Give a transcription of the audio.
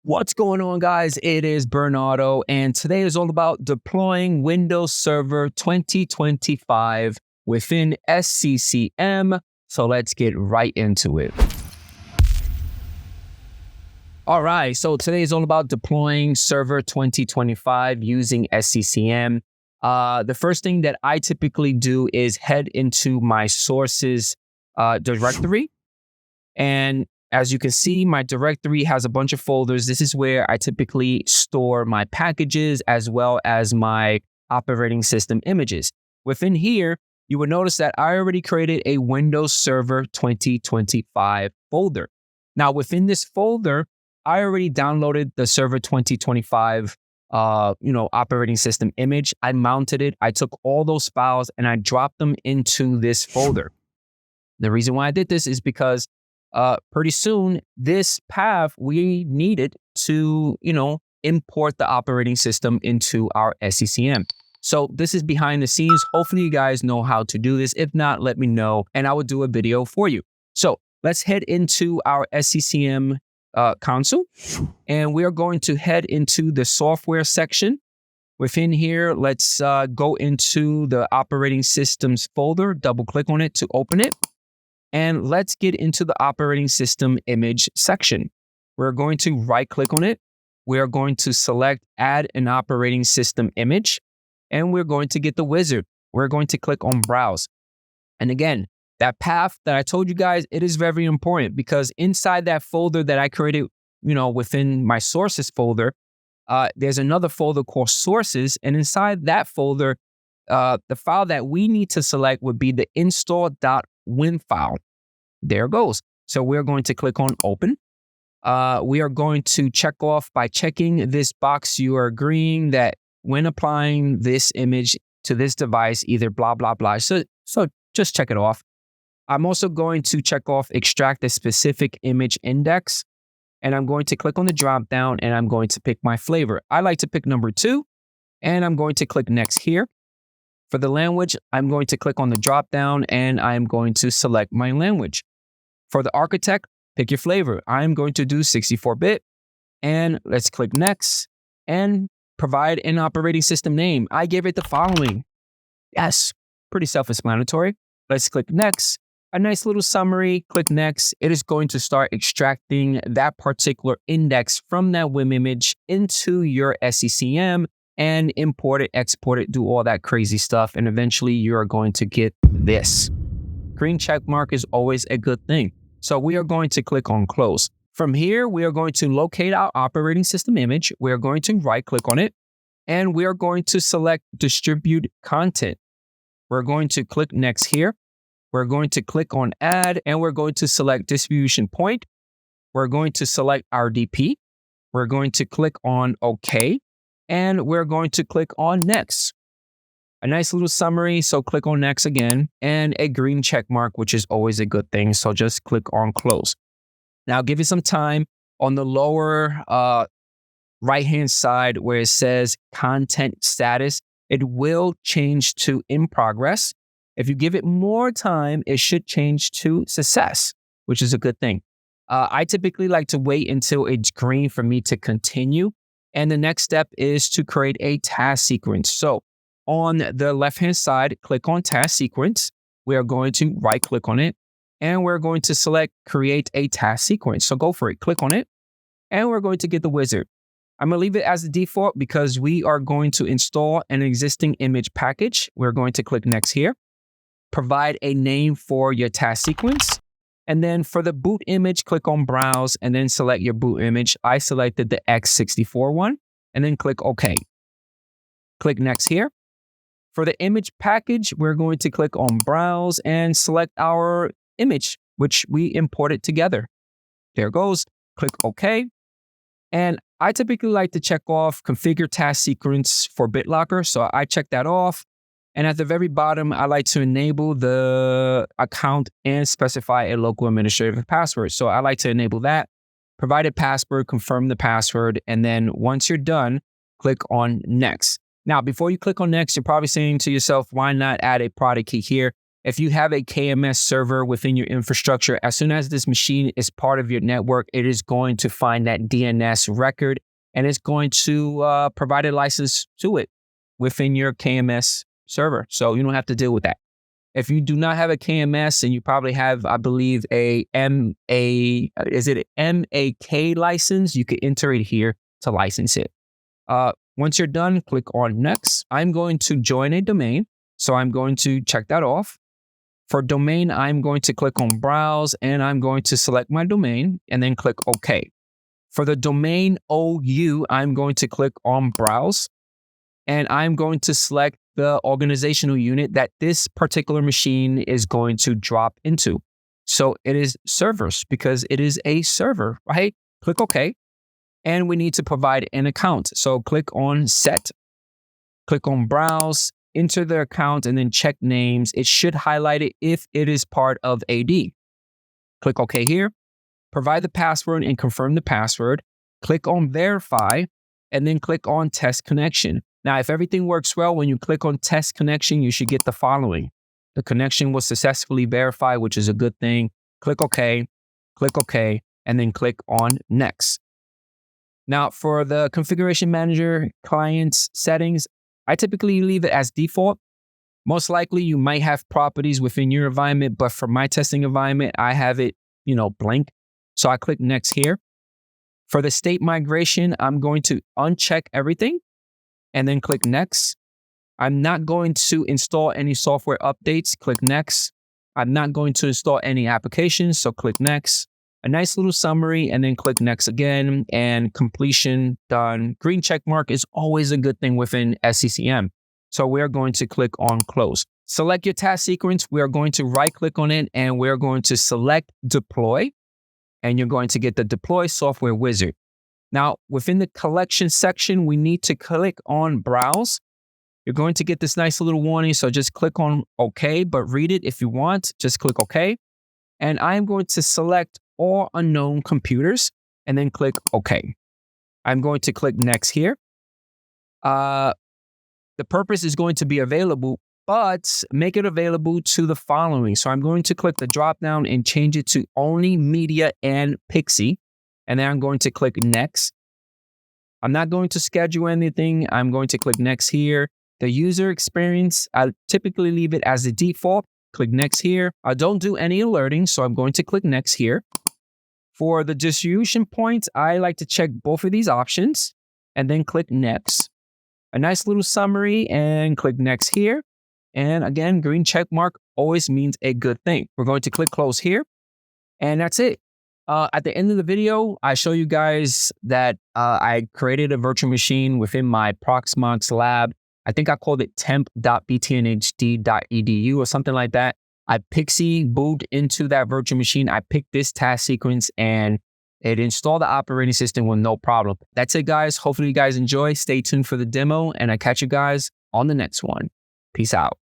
What's going on, guys? It is Bernardo, and today is all about deploying Windows Server 2025 within SCCM. So let's get right into it. All right, so today is all about deploying Server 2025 using SCCM. The first thing that I typically do is head into my sources directory. And as you can see, my directory has a bunch of folders. This is where I typically store my packages as well as my operating system images. Within here, you will notice that I already created a Windows Server 2025 folder. Now, within this folder, I already downloaded the Server 2025 operating system image. I mounted it. I took all those files and I dropped them into this folder. The reason why I did this is because pretty soon, this path we needed to, import the operating system into our SCCM. So this is behind the scenes. Hopefully you guys know how to do this. If not, let me know and I will do a video for you. So let's head into our SCCM console, and we are going to head into the software section. Within here, let's go into the operating systems folder, double click on it to open it. And let's get into the operating system image section. We're going to right click on it. We're going to select add an operating system image. And we're going to get the wizard. We're going to click on browse. And again, that path that I told you guys, it is very important because inside that folder that I created, within my sources folder, there's another folder called sources. And inside that folder, the file that we need to select would be the install.wim file. There it goes. So we're going to click on open. We are going to check off by checking this box. You are agreeing that when applying this image to this device, either blah, blah, blah. So just check it off. I'm also going to check off extract a specific image index. And I'm going to click on the drop down and I'm going to pick my flavor. I like to pick number 2 and I'm going to click next here. For the language, I'm going to click on the drop down and I'm going to select my language. For the architect, pick your flavor. I'm going to do 64-bit and let's click next and provide an operating system name. I gave it the following. Yes, pretty self-explanatory. Let's click next. A nice little summary, click next. It is going to start extracting that particular index from that WIM image into your SCCM and import it, export it, do all that crazy stuff. And eventually you're going to get this. Green check mark is always a good thing. So we are going to click on close. From here, we are going to locate our operating system image. We are going to right click on it and we are going to select distribute content. We're going to click next here. We're going to click on add and we're going to select distribution point. We're going to select our DP. We're going to click on OK. And we're going to click on next. A nice little summary, so click on next again, and a green check mark, which is always a good thing. So just click on close. Now give it some time. On the lower right-hand side where it says content status, it will change to in progress. If you give it more time, it should change to success, which is a good thing. I typically like to wait until it's green for me to continue. And the next step is to create a task sequence. So on the left-hand side, click on task sequence. We are going to right click on it and we're going to select create a task sequence. So go for it, click on it and we're going to get the wizard. I'm going to leave it as the default because we are going to install an existing image package. We're going to click next here. Provide a name for your task sequence. And then for the boot image, click on browse and then select your boot image. I selected the x64 one and then click OK. Click next here. For the image package, we're going to click on browse and select our image, which we imported together. There it goes. Click OK. And I typically like to check off configure task sequence for BitLocker. So I check that off. And at the very bottom, I like to enable the account and specify a local administrative password. So I like to enable that, provide a password, confirm the password. And then once you're done, click on next. Now, before you click on next, you're probably saying to yourself, why not add a product key here? If you have a KMS server within your infrastructure, as soon as this machine is part of your network, it is going to find that DNS record and it's going to provide a license to it within your KMS server. So you don't have to deal with that. If you do not have a KMS and you probably have, I believe, a MAK license, you can enter it here to license it. Once you're done, click on next. I'm going to join a domain. So I'm going to check that off. For domain, I'm going to click on browse and I'm going to select my domain and then click OK. For the domain OU, I'm going to click on browse and I'm going to select the organizational unit that this particular machine is going to drop into. So it is servers because it is a server, right? Click OK. And we need to provide an account. So click on set, click on browse, enter the account, and then check names. It should highlight it if it is part of AD. Click OK here. Provide the password and confirm the password. Click on verify and then click on test connection. Now, if everything works well, when you click on test connection, you should get the following. The connection was successfully verified, which is a good thing. Click OK, and then click on next. Now, for the configuration manager client settings, I typically leave it as default. Most likely, you might have properties within your environment, but for my testing environment, I have it, blank. So I click next here. For the state migration, I'm going to uncheck everything and then click next. I'm not going to install any software updates. Click next. I'm not going to install any applications. So click next. A nice little summary and then click next again and completion done. Green check mark is always a good thing within SCCM. So we're going to click on close. Select your task sequence. We are going to right click on it and we're going to select deploy and you're going to get the deploy software wizard. Now within the collection section, we need to click on browse. You're going to get this nice little warning. So just click on OK, but read it if you want. Just click OK. And I'm going to select all unknown computers and then click OK. I'm going to click next here. The purpose is going to be available, but make it available to the following. So I'm going to click the drop down and change it to only media and Pixie. And then I'm going to click next. I'm not going to schedule anything. I'm going to click next here. The user experience, I typically leave it as the default. Click next here. I don't do any alerting, so I'm going to click next here. For the distribution points, I like to check both of these options and then click next. A nice little summary and click next here. And again, green check mark always means a good thing. We're going to click close here. And that's it. At the end of the video, I show you guys that I created a virtual machine within my Proxmox lab. I think I called it temp.btnhd.edu or something like that. I Pixie boot into that virtual machine. I picked this task sequence and it installed the operating system with no problem. That's it, guys. Hopefully you guys enjoy. Stay tuned for the demo and I catch you guys on the next one. Peace out.